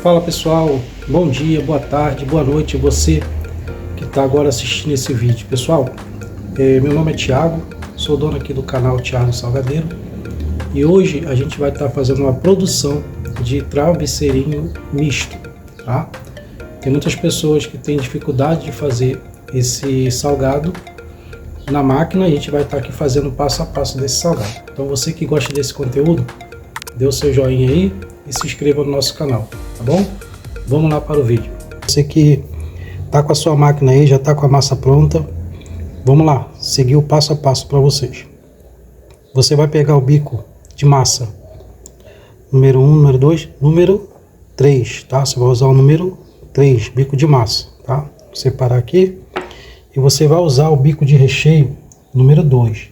Fala pessoal, bom dia, boa tarde, boa noite, você que está agora assistindo esse vídeo. Pessoal, meu nome é Thiago, sou dono aqui do canal Thiago Salgadeiro e hoje a gente vai estar fazendo uma produção de travesseirinho misto, tá? Tem muitas pessoas que têm dificuldade de fazer esse salgado na máquina, a gente vai estar aqui fazendo passo a passo desse salgado. Então você que gosta desse conteúdo, dê o seu joinha aí e se inscreva no nosso canal, tá bom? Vamos lá para o vídeo. Você que tá com a sua máquina aí, já tá com a massa pronta, vamos lá, seguir o passo a passo para vocês. Você vai pegar o bico de massa número 1, número 2, número 3, tá? Você vai usar o número 3, bico de massa, tá? Vou separar aqui e você vai usar o bico de recheio número 2.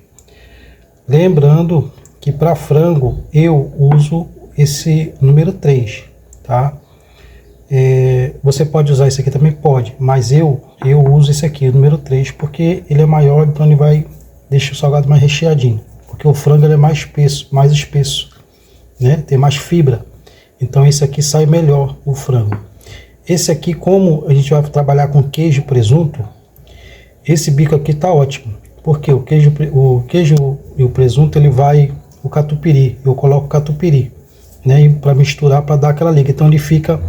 Lembrando que para frango eu uso esse número 3, tá? Você pode usar esse aqui também? Pode, mas eu uso esse aqui, o número 3, porque ele é maior, então ele vai deixar o salgado mais recheadinho, porque o frango ele é mais espesso, né? Tem mais fibra, então esse aqui sai melhor o frango. Esse aqui, como a gente vai trabalhar com queijo e presunto, esse bico aqui tá ótimo, porque o queijo e o presunto ele vai o catupiry, eu coloco catupiry, né, para misturar, para dar aquela liga, então ele fica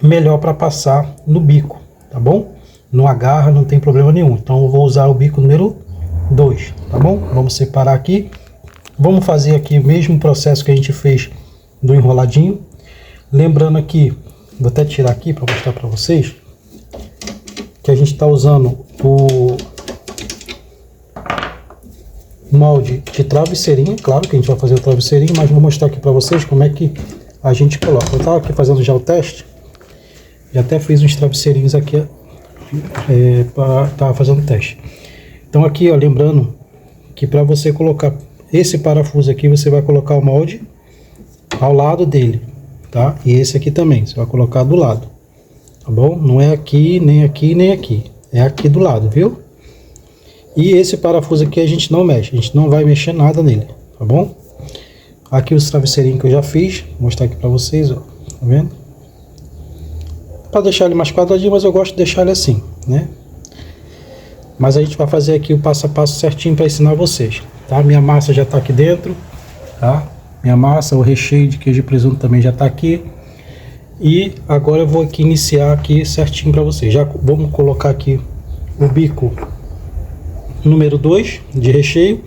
melhor para passar no bico, tá bom? Não agarra, não tem problema nenhum. Então eu vou usar o bico número 2, tá bom? Vamos separar aqui, vamos fazer aqui o mesmo processo que a gente fez do enroladinho, lembrando aqui, vou até tirar aqui para mostrar para vocês que a gente está usando o molde de travesseirinho. Claro que a gente vai fazer o travesseirinho, mas vou mostrar aqui para vocês como é que a gente coloca. Eu estava aqui fazendo já o teste, já até fiz uns travesseirinhos aqui, estava fazendo o teste. Então aqui, ó, lembrando que para você colocar esse parafuso aqui, você vai colocar o molde ao lado dele, tá? E esse aqui também, você vai colocar do lado, tá bom? Não é aqui, nem aqui, nem aqui, é aqui do lado, viu? E esse parafuso aqui a gente não mexe, a gente não vai mexer nada nele, tá bom? Aqui os travesseirinhos que eu já fiz, vou mostrar aqui pra vocês, ó, tá vendo? Para deixar ele mais quadradinho, mas eu gosto de deixar ele assim, né? Mas a gente vai fazer aqui o passo a passo certinho para ensinar vocês, tá? Minha massa já tá aqui dentro, tá? Minha massa, o recheio de queijo e presunto também já tá aqui. E agora eu vou aqui iniciar aqui certinho para vocês. Já vamos colocar aqui o bico número 2 de recheio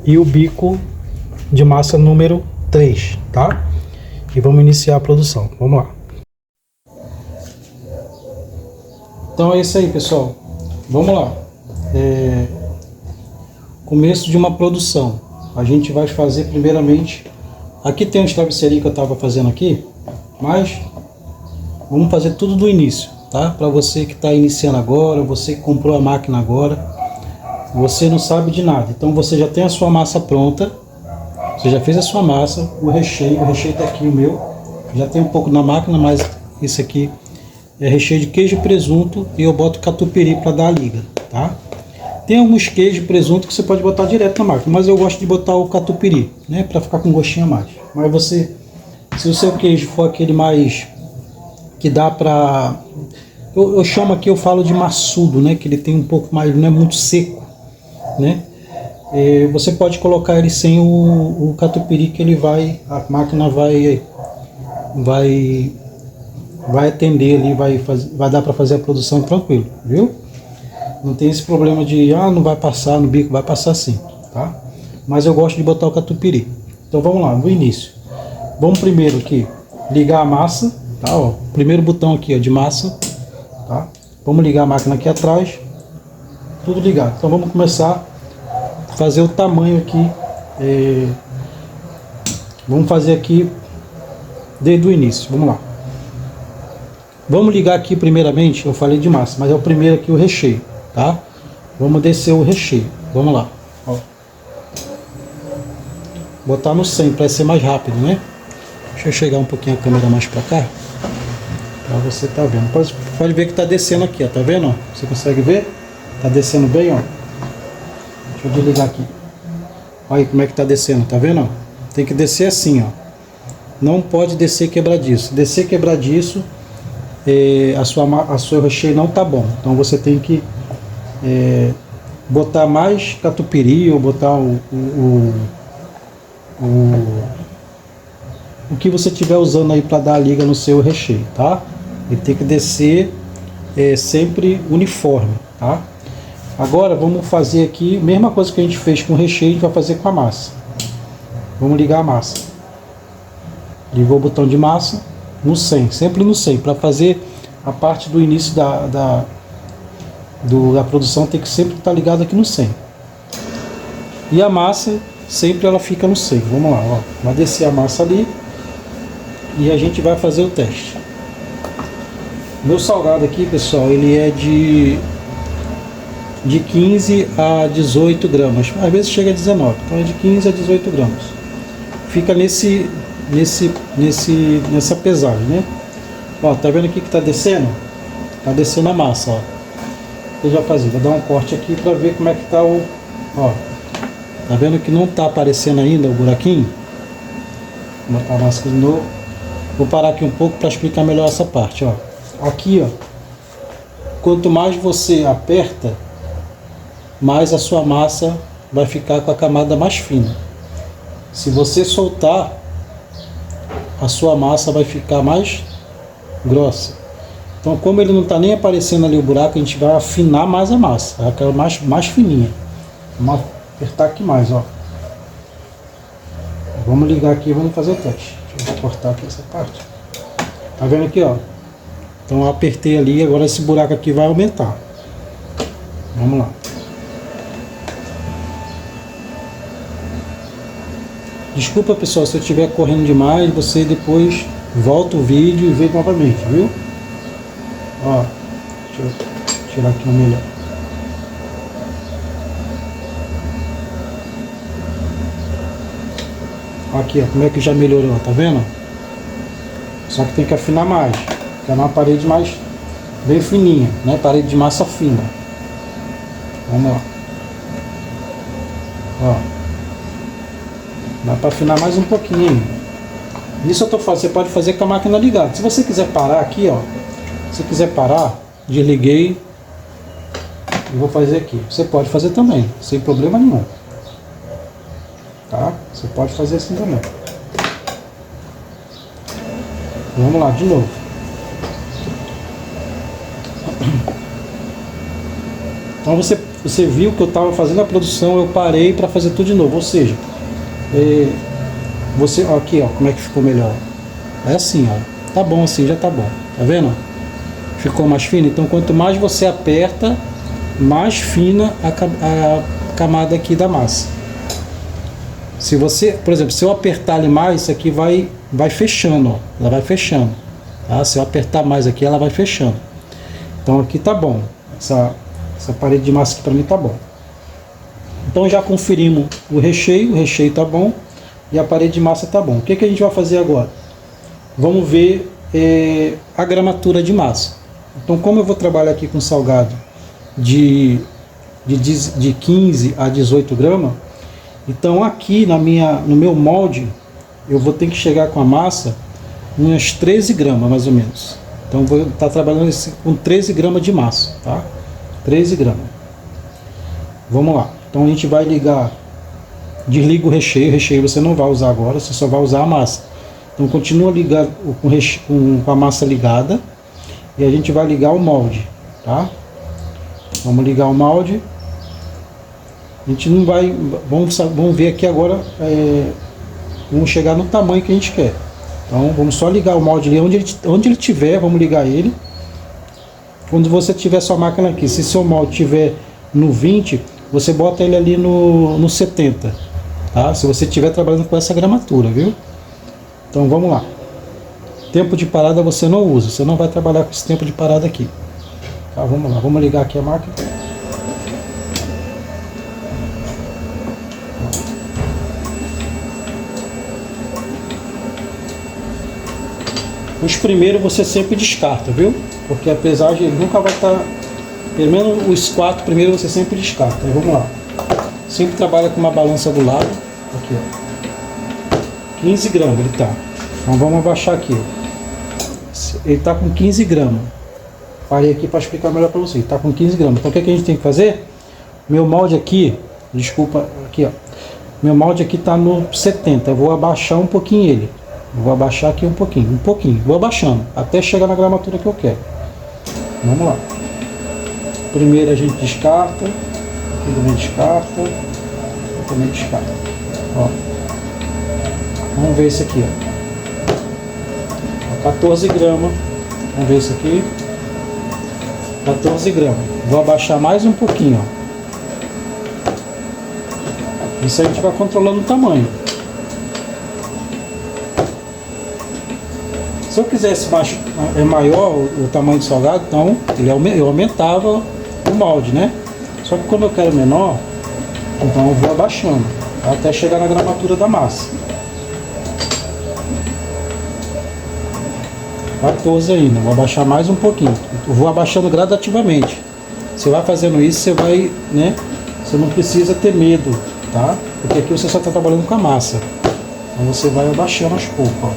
e o bico de massa número 3, tá? E vamos iniciar a produção. Vamos lá. Então é isso aí, pessoal. Vamos lá. Começo de uma produção. A gente vai fazer primeiramente. Aqui tem uns travesseirinhos que eu estava fazendo aqui, mas vamos fazer tudo do início, tá? Para você que está iniciando agora, você que comprou a máquina agora, você não sabe de nada. Então você já tem a sua massa pronta. Você já fez a sua massa, o recheio tá aqui o meu, já tem um pouco na máquina, mas esse aqui é recheio de queijo e presunto e eu boto catupiry para dar a liga, tá? Tem alguns queijos e presunto que você pode botar direto na máquina, mas eu gosto de botar o catupiry, né, para ficar com um gostinho a mais. Mas você, se o seu queijo for aquele mais que dá para, eu chamo aqui, eu falo de maçudo, né, que ele tem um pouco mais, não é muito seco, né? Você pode colocar ele sem o catupiry, que ele a máquina vai atender ali, vai dar para fazer a produção tranquilo, viu? Não tem esse problema de, não vai passar no bico, vai passar sim, tá? Mas eu gosto de botar o catupiry. Então vamos lá, no início. Vamos primeiro aqui ligar a massa, tá? Ó, primeiro botão aqui, ó, de massa, tá? Vamos ligar a máquina aqui atrás, tudo ligado. Então vamos começar fazer o tamanho aqui, vamos fazer aqui desde o início, vamos lá. Vamos ligar aqui primeiramente, eu falei de massa, mas é o primeiro aqui o recheio, tá? Vamos descer o recheio, vamos lá, ó. Botar no 100 para ser mais rápido, né? Deixa eu chegar um pouquinho a câmera mais para cá, para você tá vendo. Pode ver que tá descendo aqui, ó, tá vendo? Ó? Você consegue ver? Tá descendo bem, ó. Deixa eu desligar aqui. Olha aí como é que tá descendo, tá vendo? Tem que descer assim, ó. não pode descer quebradiço. Descer quebradiço, a sua recheio não tá bom. Então você tem que botar mais catupiry ou botar o que você estiver usando aí para dar a liga no seu recheio, tá? Ele tem que descer sempre uniforme, tá? Agora vamos fazer aqui, mesma coisa que a gente fez com o recheio, a gente vai fazer com a massa. Vamos ligar a massa. Ligou o botão de massa no 100, sempre no 100, para fazer a parte do início da produção, tem que sempre estar ligado aqui no 100. E a massa, sempre ela fica no 100. Vamos lá, ó. Vai descer a massa ali e a gente vai fazer o teste. Meu salgado aqui, pessoal, ele é de 15 a 18 gramas. Às vezes chega a 19, então é de 15 a 18 gramas. Fica nessa pesagem, né? Ó, tá vendo aqui que tá descendo? Tá descendo a massa, ó. Eu já fazia, vou dar um corte aqui para ver como é que tá o... Ó, tá vendo que não tá aparecendo ainda o buraquinho? Vou botar a massa de novo. Vou parar aqui um pouco para explicar melhor essa parte, ó. Aqui, ó, quanto mais você aperta, mais a sua massa vai ficar com a camada mais fina. Se você soltar, a sua massa vai ficar mais grossa. Então, como ele não está nem aparecendo ali o buraco, a gente vai afinar mais a massa, vai ficar mais fininha. Vamos apertar aqui mais, ó. Vamos ligar aqui e vamos fazer o teste. Deixa eu cortar aqui essa parte. Tá vendo aqui, ó? Então eu apertei ali, agora esse buraco aqui vai aumentar. Vamos lá. Desculpa, pessoal, se eu estiver correndo demais, você depois volta o vídeo e vê novamente, viu? Ó, deixa eu tirar aqui o melhor. Aqui, ó, como é que já melhorou, tá vendo? Só que tem que afinar mais. Que é uma parede mais bem fininha, né? Parede de massa fina. Vamos lá. Ó. Dá para afinar mais um pouquinho ainda. Isso eu tô fazendo, você pode fazer com a máquina ligada. Se você quiser parar aqui, ó. Se quiser parar, desliguei e vou fazer aqui. Você pode fazer também, sem problema nenhum. Tá? Você pode fazer assim também. Vamos lá, de novo. Então você viu que eu estava fazendo a produção, eu parei para fazer tudo de novo. Ou seja, você aqui, ó, como é que ficou melhor? É assim, ó. Tá bom assim, já tá bom. Tá vendo? Ficou mais fino. Então, quanto mais você aperta, mais fina a camada aqui da massa. Se você, por exemplo, se eu apertar ali mais, isso aqui vai fechando, ó. Ela vai fechando. Tá? Se eu apertar mais aqui, ela vai fechando. Então aqui tá bom. Essa parede de massa aqui para mim tá bom. Então já conferimos o recheio tá bom e a parede de massa tá bom. O que a gente vai fazer agora? Vamos ver a gramatura de massa. Então, como eu vou trabalhar aqui com salgado de 15 a 18 gramas, então aqui no meu molde eu vou ter que chegar com a massa umas 13 gramas mais ou menos. Então vou estar trabalhando com 13 gramas de massa, tá? 13 gramas. Vamos lá. Então a gente vai ligar, desliga o recheio você não vai usar agora, você só vai usar a massa. Então continua ligado com a massa ligada e a gente vai ligar o molde, tá? Vamos ligar o molde. A gente não vai, vamos ver aqui agora, vamos chegar no tamanho que a gente quer. Então vamos só ligar o molde ali, onde ele tiver, vamos ligar ele. Quando você tiver sua máquina aqui, se seu molde tiver no 20, você bota ele ali no 70, tá? Se você estiver trabalhando com essa gramatura, viu? Então vamos lá. Tempo de parada você não usa, você não vai trabalhar com esse tempo de parada aqui. Tá, vamos lá, vamos ligar aqui a máquina. Os primeiros você sempre descarta, viu? Porque a pesagem nunca vai estar... Pelo menos os 4 primeiros você sempre descarta. Aí vamos lá. Sempre trabalha com uma balança do lado. Aqui, ó. 15 gramas ele tá. Então vamos abaixar aqui. Ele está com 15 gramas. Parei aqui para explicar melhor para vocês. Está com 15 gramas. Então o que a gente tem que fazer? Meu molde aqui, desculpa, aqui ó. Meu molde aqui está no 70. Eu vou abaixar um pouquinho ele. Vou abaixar aqui um pouquinho. Vou abaixando até chegar na gramatura que eu quero. Vamos lá. Primeiro a gente descarta. Aqui também descarta. Aqui também descarta. Ó. Vamos ver esse aqui, ó. 14 gramas. Vamos ver isso aqui. 14 gramas. Vou abaixar mais um pouquinho, ó. Isso a gente vai controlando o tamanho. Se eu quisesse maior o tamanho do salgado, então eu aumentava o molde, né? Só que como eu quero menor, então eu vou abaixando até chegar na gramatura da massa. 14 ainda, vou abaixar mais um pouquinho. Eu vou abaixando gradativamente. Você vai fazendo isso, você vai, né? Você não precisa ter medo, tá? Porque aqui você só está trabalhando com a massa. Então você vai abaixando aos poucos, ó.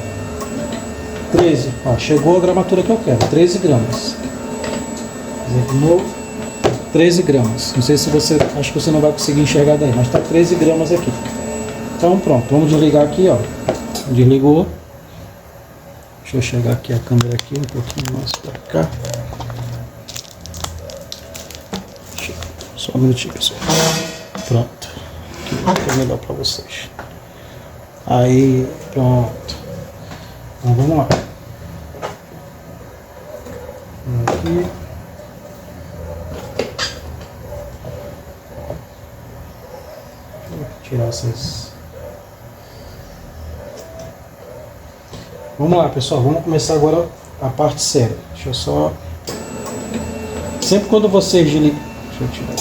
13, ó, chegou a gramatura que eu quero, 13 gramas. Vou fazer de novo, 13 gramas. Não sei se você, acho que você não vai conseguir enxergar daí, mas está 13 gramas aqui. Então pronto, vamos desligar aqui, ó. Desligou. Deixa eu chegar aqui a câmera aqui um pouquinho mais para cá. Só um minutinho, pessoal. Pronto. Aqui fica melhor para vocês. Aí, pronto. Então vamos lá. Aqui. Vou tirar essas. Vamos lá, pessoal, vamos começar agora a parte séria. Deixa eu só... Sempre quando vocês desligar... Deixa eu tirar.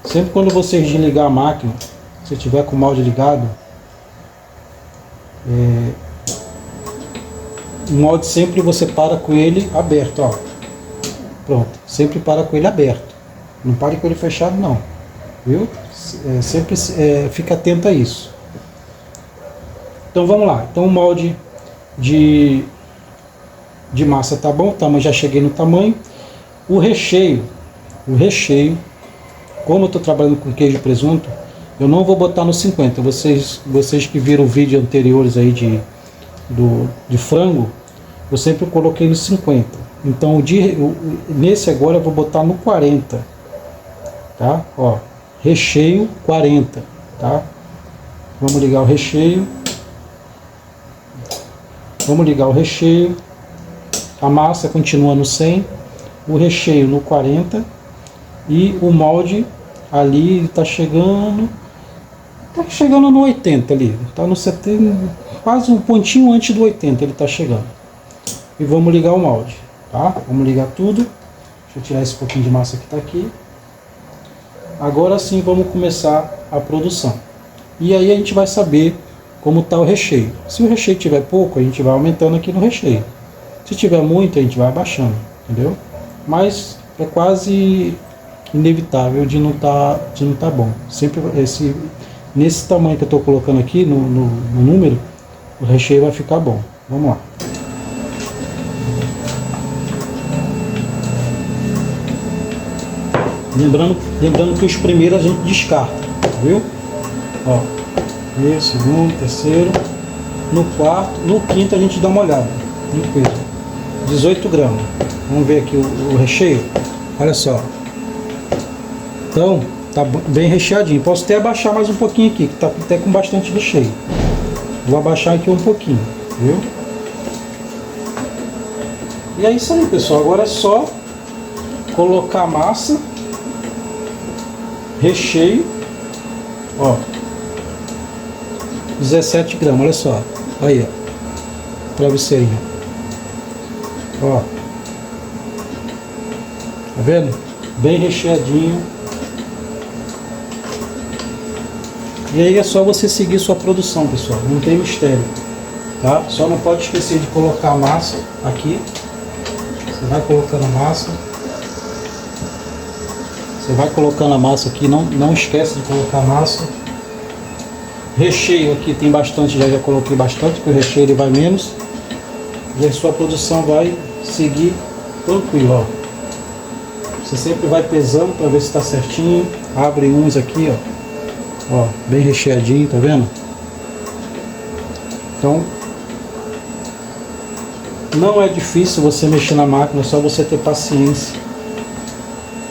Sempre quando vocês desligar a máquina, se tiver com o molde ligado, o molde sempre você para com ele aberto, ó. Pronto, sempre para com ele aberto. Não pare com ele fechado, não. Viu? Sempre fica atento a isso. Então vamos lá. Então o molde de massa tá bom, tá, mas já cheguei no tamanho. O recheio, como eu estou trabalhando com queijo e presunto, eu não vou botar no 50. Vocês que viram vídeos anteriores aí de frango, eu sempre coloquei no 50. Então nesse agora eu vou botar no 40, tá? Ó, recheio 40, tá? Vamos ligar o recheio. Vamos ligar o recheio. A massa continua no 100, o recheio no 40 e o molde ali está chegando no 80 ali, está no 70, quase um pontinho antes do 80 ele está chegando. E vamos ligar o molde, tá? Vamos ligar tudo. Deixa eu tirar esse pouquinho de massa que está aqui. Agora sim vamos começar a produção. E aí a gente vai saber como está o recheio. Se o recheio tiver pouco, a gente vai aumentando aqui no recheio. Se tiver muito, a gente vai abaixando, entendeu? Mas é quase inevitável de não tá bom. Sempre nesse tamanho que eu estou colocando aqui no número, o recheio vai ficar bom. Vamos lá. Lembrando que os primeiros a gente descarta, viu? Ó, primeiro, segundo, terceiro, no quarto, no quinto a gente dá uma olhada no peso. 18 gramas. Vamos ver aqui o recheio. Olha só. Então, tá bem recheadinho. Posso até abaixar mais um pouquinho aqui, que tá até com bastante recheio. Vou abaixar aqui um pouquinho, viu? E é isso aí, pessoal. Agora é só colocar a massa, recheio, ó, 17 gramas, olha só. Aí, ó, travesseirinho. Ó, tá vendo? Bem recheadinho. E aí é só você seguir sua produção, pessoal. Não tem mistério, tá? Só não pode esquecer de colocar a massa aqui. Você vai colocando a massa. Você vai colocando a massa aqui. Não esquece de colocar a massa. Recheio aqui tem bastante, já coloquei bastante, porque o recheio ele vai menos. E a sua produção vai seguir tranquilo, ó. Você sempre vai pesando para ver se está certinho. Abre uns aqui, ó, bem recheadinho, tá vendo? Então, não é difícil você mexer na máquina, é só você ter paciência.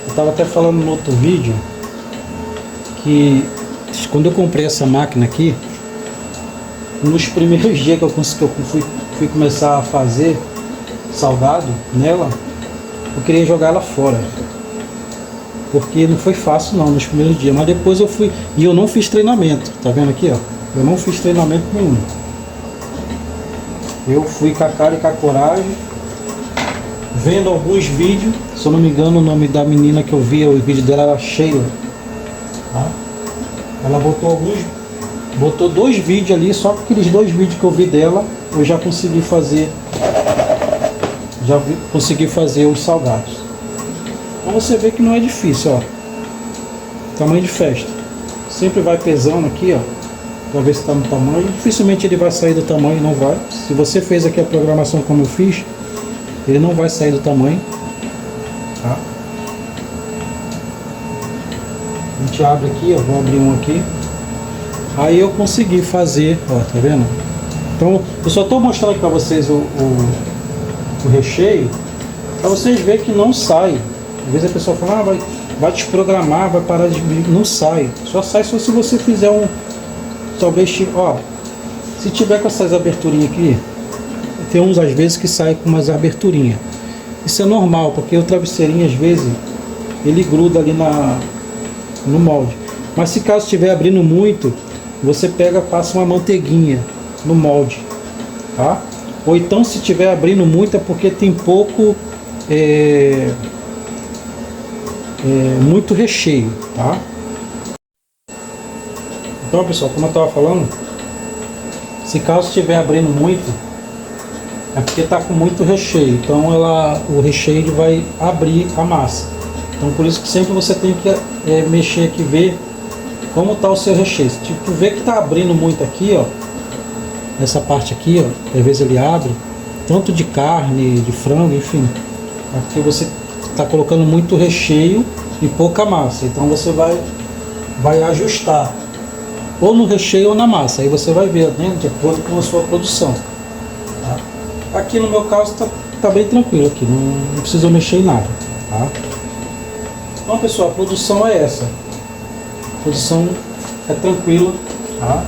Eu estava até falando no outro vídeo que quando eu comprei essa máquina aqui, nos primeiros dias que eu fui começar a fazer salgado nela, eu queria jogar ela fora, porque não foi fácil não nos primeiros dias, mas depois eu fui, e eu não fiz treinamento, tá vendo aqui, ó, eu não fiz treinamento nenhum, eu fui com a cara e com a coragem, vendo alguns vídeos, se eu não me engano o nome da menina que eu vi, o vídeo dela era Sheila, tá? Ela botou 2 vídeos ali, só com aqueles 2 vídeos que eu vi dela, eu já consegui fazer os salgados. Então você vê que não é difícil, ó. Tamanho de festa. Sempre vai pesando aqui, ó, para ver se está no tamanho. Dificilmente ele vai sair do tamanho, não vai. Se você fez aqui a programação como eu fiz, ele não vai sair do tamanho, tá? A gente abre aqui, ó, vou abrir um aqui. Aí eu consegui fazer, ó, tá vendo? Então eu só estou mostrando aqui para vocês o recheio, para vocês verem que não sai. Às vezes a pessoa fala, vai desprogramar, vai parar de... Não sai. Só sai só se você fizer um... Talvez, ó, se tiver com essas aberturinhas aqui, tem uns às vezes que sai com umas aberturinhas. Isso é normal, porque o travesseirinho às vezes ele gruda ali no molde. Mas se caso estiver abrindo muito, você passa uma manteiguinha no molde, tá? Ou então se estiver abrindo muito é porque tem pouco, muito recheio, tá? Então pessoal, como eu estava falando, se caso estiver abrindo muito, é porque está com muito recheio, então o recheio ele vai abrir a massa. Então por isso que sempre você tem que mexer aqui, ver como está o seu recheio. Se tu vê que está abrindo muito aqui, ó, essa parte aqui, ó, às vezes ele abre, tanto de carne, de frango, enfim, é porque você está colocando muito recheio e pouca massa. Então você vai ajustar ou no recheio ou na massa. Aí você vai ver, né, de acordo com a sua produção. Tá? Aqui no meu caso tá bem tranquilo aqui, não precisa mexer em nada. Tá? Então pessoal, a produção é essa. A produção é tranquila. Tá?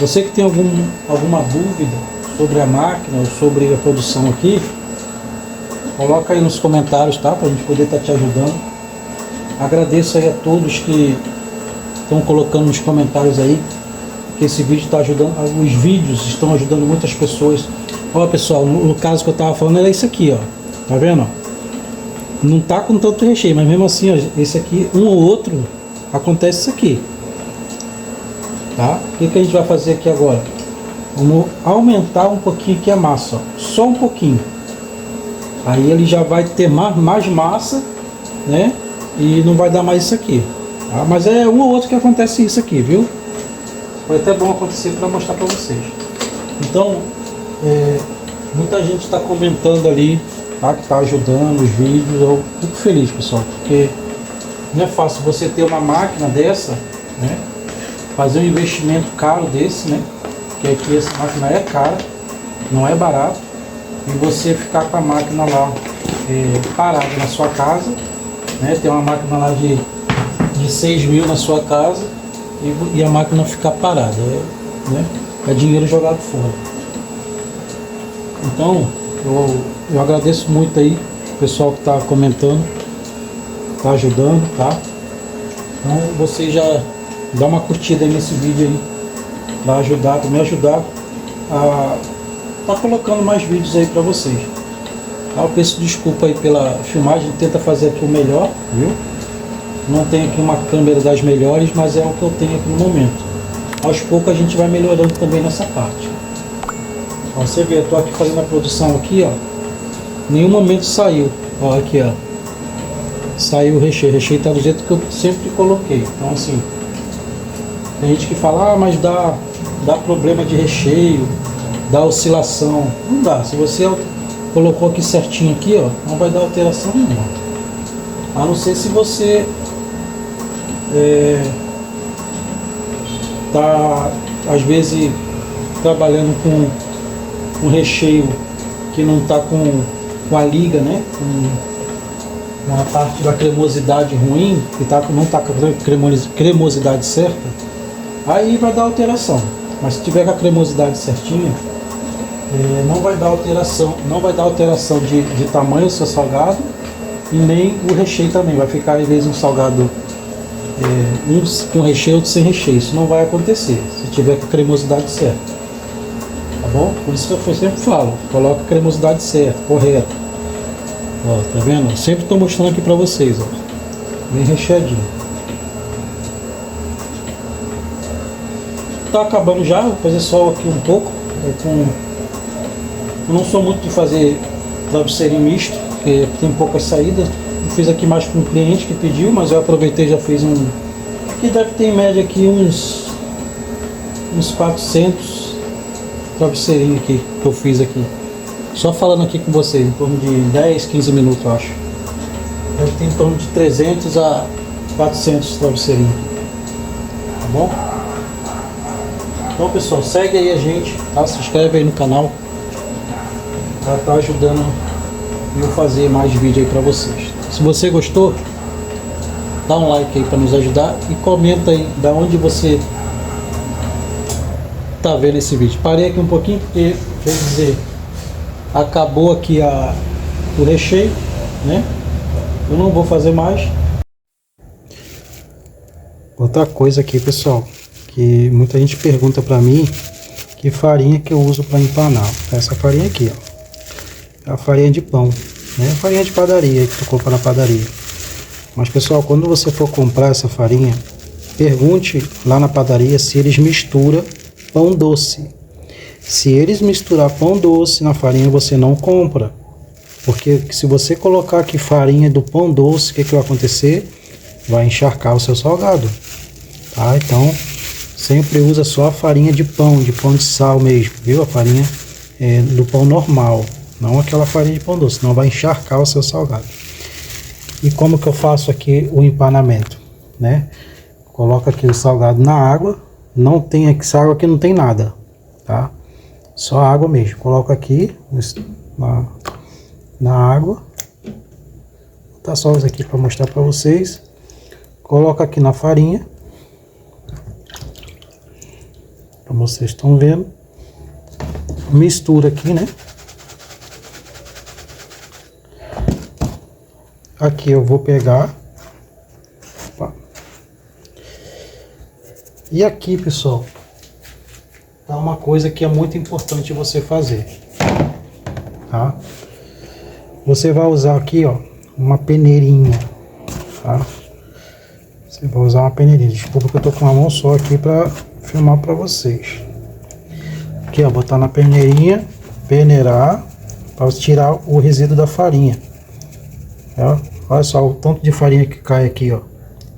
Você que tem alguma dúvida sobre a máquina ou sobre a produção aqui, coloca aí nos comentários, tá? Para a gente poder estar te ajudando. Agradeço aí a todos que estão colocando nos comentários aí que esse vídeo está ajudando, os vídeos estão ajudando muitas pessoas. Ó pessoal, no caso que eu estava falando era isso aqui, ó, tá vendo? Não tá com tanto recheio, mas mesmo assim, ó, esse aqui, um ou outro, acontece isso aqui, tá? O que a gente vai fazer aqui agora? Vamos aumentar um pouquinho aqui a massa, ó, só um pouquinho. Aí ele já vai ter mais massa, né? E não vai dar mais isso aqui. Tá? Mas é um ou outro que acontece isso aqui, viu? Foi até bom acontecer para mostrar para vocês. Então, muita gente está comentando ali, tá? Que está ajudando os vídeos. Eu fico feliz, pessoal, porque não é fácil você ter uma máquina dessa, né? Fazer um investimento caro desse, né? Porque aqui essa máquina é cara, não é barato. E você ficar com a máquina lá parada na sua casa, né? Tem uma máquina lá de 6 mil na sua casa e a máquina ficar parada, né? É dinheiro jogado fora. Então eu agradeço muito aí o pessoal que está comentando, está ajudando, tá? Então você já dá uma curtida aí nesse vídeo aí para me ajudar a tá colocando mais vídeos aí para vocês. Eu peço desculpa aí pela filmagem, tenta fazer aqui o melhor, viu? Não tenho aqui uma câmera das melhores, mas é o que eu tenho aqui no momento. Aos poucos a gente vai melhorando também nessa parte. Ó, você vê, eu tô aqui fazendo a produção aqui, ó. Nenhum momento saiu. Ó, aqui, ó. Saiu o recheio. O recheio tá do jeito que eu sempre coloquei. Então assim, Tem gente que fala, mas dá problema de recheio, dá oscilação. Não dá. Se você colocou aqui certinho aqui, ó, não vai dar alteração nenhuma. A não ser se você tá às vezes trabalhando com um recheio que não tá com a liga, né? Com a parte da cremosidade ruim, que não tá com a cremosidade certa, aí vai dar alteração. Mas se tiver com a cremosidade certinha, não vai dar alteração de tamanho do seu salgado, e nem o recheio também. Vai ficar, às vezes, um salgado uns com recheio, outros sem recheio. Isso não vai acontecer se tiver com a cremosidade certa. Tá bom? Por isso que eu sempre falo, coloca a cremosidade certa, correta. Ó, tá vendo? Eu sempre estou mostrando aqui pra vocês, ó. Bem recheadinho. Tá acabando já, vou fazer só aqui um pouco. Eu não sou muito de fazer travesseirinho misto, porque tem poucas saídas. Eu fiz aqui mais para um cliente que pediu, mas eu aproveitei e já fiz um. Aqui deve ter em média aqui uns 400 travesseirinhos aqui que eu fiz aqui. Só falando aqui com vocês, em torno de 10, 15 minutos, eu acho. Deve ter em torno de 300 a 400 travesseirinhos. Tá bom? Então, pessoal, segue aí a gente, tá? Se inscreve aí no canal. Tá ajudando eu fazer mais vídeo aí pra vocês. Se você gostou, dá um like aí pra nos ajudar e comenta aí da onde você tá vendo esse vídeo. Parei aqui um pouquinho porque, quer dizer, acabou aqui o recheio, né? Eu não vou fazer mais. Outra coisa aqui, pessoal, que muita gente pergunta pra mim, que farinha que eu uso para empanar. Essa farinha aqui, ó. É a farinha de pão, né? Farinha de padaria que tu compra na padaria. Mas, pessoal, quando você for comprar essa farinha, pergunte lá na padaria se eles misturam pão doce. Se eles misturar pão doce na farinha, você não compra. Porque se você colocar aqui farinha do pão doce, o que vai acontecer? Vai encharcar o seu salgado. Tá? Então, sempre usa só a farinha de pão de sal mesmo, viu? A farinha do pão normal. Não aquela farinha de pão doce, senão vai encharcar o seu salgado. E como que eu faço aqui o empanamento, né? Coloca aqui o salgado na água. Não tem aqui, essa água aqui não tem nada, tá? Só água mesmo. Coloca aqui na água. Vou botar só isso aqui para mostrar para vocês. Coloca aqui na farinha. Como vocês estão vendo. Mistura aqui, né? Aqui eu vou pegar. Opa. E aqui, pessoal, tá uma coisa que é muito importante você fazer, tá? Você vai usar aqui, ó, uma peneirinha, tá? Você vai usar uma peneirinha. Desculpa que eu tô com a mão só aqui para filmar para vocês. Aqui, ó, botar na peneirinha, peneirar, para tirar o resíduo da farinha. Ó. Olha só o tanto de farinha que cai aqui, ó.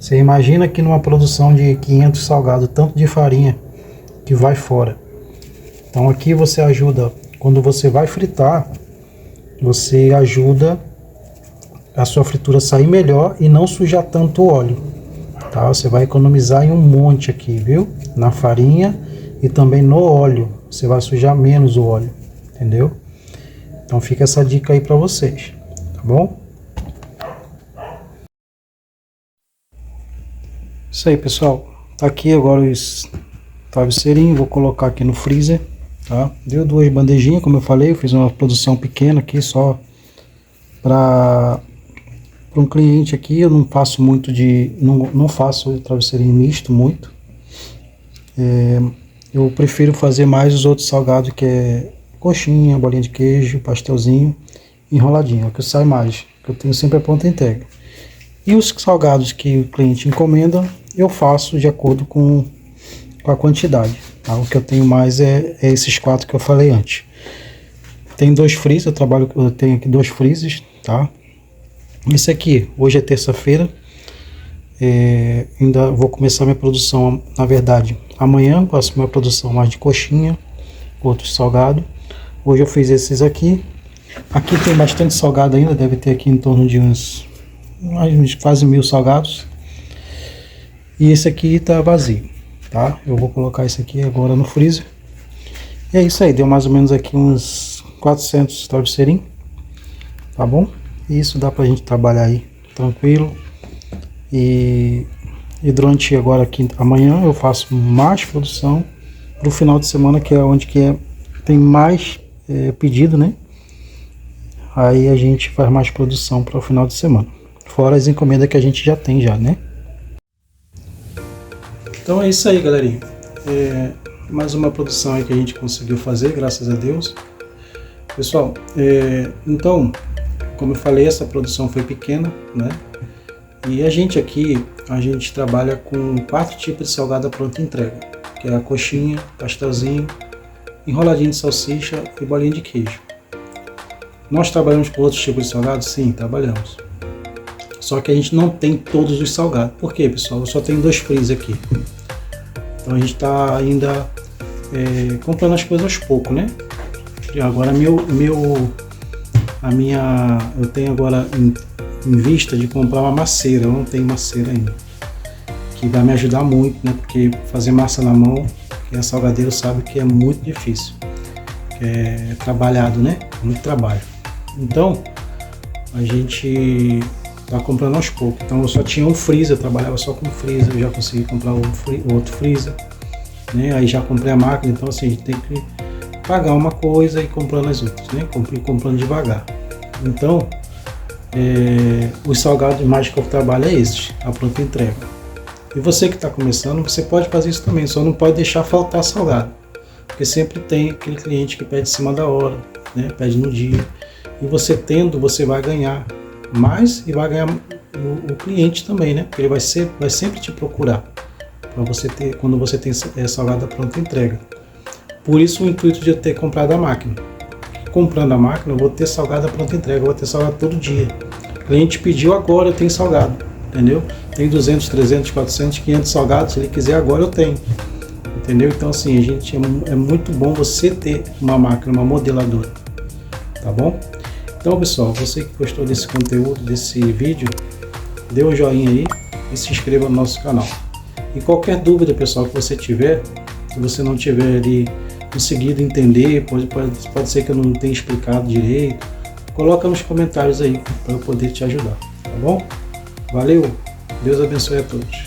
Você imagina que numa produção de 500 salgados, tanto de farinha que vai fora. Então aqui você ajuda, quando você vai fritar, você ajuda a sua fritura a sair melhor e não sujar tanto o óleo. Tá? Você vai economizar em um monte aqui, viu? Na farinha e também no óleo. Você vai sujar menos o óleo, entendeu? Então fica essa dica aí para vocês, tá bom? Isso aí, pessoal. Tá aqui agora os travesseirinhos. Vou colocar aqui no freezer, tá? Deu 2 bandejinhas, como eu falei. Eu fiz uma produção pequena aqui, só para um cliente aqui. Eu não faço muito não faço travesseirinho misto muito. Eu prefiro fazer mais os outros salgados, que é coxinha, bolinha de queijo, pastelzinho, enroladinho. É o que sai mais, que eu tenho sempre a pronta entrega. E os salgados que o cliente encomenda, eu faço de acordo com a quantidade. Tá? O que eu tenho mais é esses 4 que eu falei antes. Tem 2 freezers, eu tenho aqui 2 freezers, tá? Esse aqui, hoje é terça-feira, Ainda vou começar minha produção, na verdade, amanhã. Faço minha produção mais de coxinha, outros salgados. Hoje eu fiz esses aqui. Aqui tem bastante salgado ainda, deve ter aqui em torno de uns quase 1000 salgados. E esse aqui tá vazio, tá? Eu vou colocar esse aqui agora no freezer. E é isso aí, deu mais ou menos aqui uns 400 travesseirinhos, tá bom? E isso dá pra gente trabalhar aí tranquilo. E durante agora aqui, amanhã eu faço mais produção pro final de semana, que é onde tem mais pedido, né? Aí a gente faz mais produção para o final de semana, fora as encomendas que a gente já tem já, né? Então é isso aí, galerinha. Mais uma produção aí que a gente conseguiu fazer, graças a Deus. Pessoal, então, como eu falei, essa produção foi pequena, né? E a gente aqui, trabalha com 4 tipos de salgado à pronta entrega, que é a coxinha, pastelzinho, enroladinho de salsicha e bolinha de queijo. Nós trabalhamos com outros tipos de salgados? Sim, trabalhamos. Só que a gente não tem todos os salgados. Por quê, pessoal? Eu só tenho 2 freezer aqui. Então a gente está ainda comprando as coisas aos poucos, né? E agora eu tenho agora em vista de comprar uma maceira. Eu não tenho maceira ainda, que vai me ajudar muito, né? Porque fazer massa na mão, quem é salgadeiro sabe que é muito difícil, que é trabalhado, né? Muito trabalho. Então a gente tá comprando aos poucos. Então eu só tinha um freezer, eu trabalhava só com freezer, eu já consegui comprar outro freezer, né? Aí já comprei a máquina. Então assim, a gente tem que pagar uma coisa e comprando as outras, né? Comprando devagar. Então os salgados mais que eu trabalho é esses, a pronta entrega. E você que está começando, você pode fazer isso também, só não pode deixar faltar salgado, porque sempre tem aquele cliente que pede em cima da hora, né? Pede no dia. E você tendo, você vai ganhar mais e vai ganhar o cliente também, né? Porque ele vai sempre te procurar para você ter, quando você tem salgado à pronta entrega. Por isso o intuito de eu ter comprado a máquina. Comprando a máquina, eu vou ter salgado à pronta entrega, eu vou ter salgado todo dia. O cliente pediu agora, eu tenho salgado, entendeu? Tem 200, 300, 400, 500 salgados, se ele quiser agora eu tenho. Entendeu? Então assim, é muito bom você ter uma máquina, uma modeladora, tá bom? Então pessoal, você que gostou desse conteúdo, desse vídeo, dê um joinha aí e se inscreva no nosso canal. E qualquer dúvida, pessoal, que você tiver, se você não tiver ali conseguido entender, pode ser que eu não tenha explicado direito, coloca nos comentários aí para eu poder te ajudar, tá bom? Valeu, Deus abençoe a todos.